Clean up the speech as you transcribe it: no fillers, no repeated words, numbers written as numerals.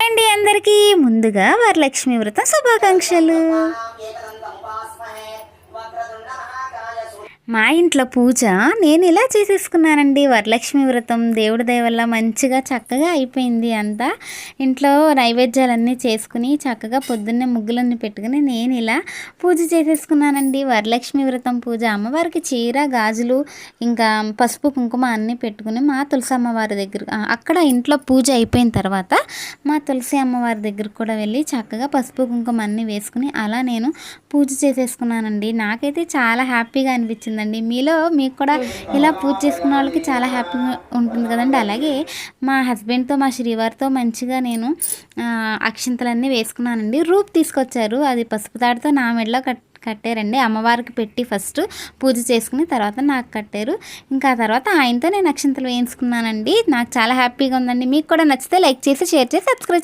అండి అందరికీ ముందుగా వరలక్ష్మి వ్రతం శుభాకాంక్షలు. మా ఇంట్లో పూజ నేను ఇలా చేసేసుకున్నానండి. వరలక్ష్మి వ్రతం దేవుడి దయ వల్ల మంచిగా చక్కగా అయిపోయింది. అంతా ఇంట్లో నైవేద్యాలన్నీ చేసుకుని చక్కగా పొద్దున్నే ముగ్గులన్నీ పెట్టుకుని నేను ఇలా పూజ చేసేసుకున్నానండి. వరలక్ష్మి వ్రతం పూజ అమ్మవారికి చీర గాజులు ఇంకా పసుపు కుంకుమ అన్నీ పెట్టుకుని మా తులసి అమ్మవారి దగ్గర అక్కడ ఇంట్లో పూజ అయిపోయిన తర్వాత మా తులసి అమ్మవారి దగ్గరకు కూడా వెళ్ళి చక్కగా పసుపు కుంకుమ అన్నీ వేసుకుని అలా నేను పూజ చేసేసుకున్నానండి. నాకైతే చాలా హ్యాపీగా అనిపించింది. మీకు కూడా ఇలా పూజ చేసుకున్న వాళ్ళకి చాలా హ్యాపీగా ఉంటుంది కదండి. అలాగే మా హస్బెండ్తో మా శ్రీవారితో మంచిగా నేను అక్షింతలన్నీ వేసుకున్నానండి. రూప్ తీసుకొచ్చారు, అది పసుపు తాడుతో నా మెడలో కట్టారండి. అమ్మవారికి పెట్టి ఫస్ట్ పూజ చేసుకుని తర్వాత నాకు కట్టారు. ఇంకా ఆ తర్వాత ఆయనతో నేను అక్షింతలు వేయించుకున్నానండి. నాకు చాలా హ్యాపీగా ఉందండి. మీకు కూడా నచ్చితే లైక్ చేసి షేర్ చేసి సబ్స్క్రైబ్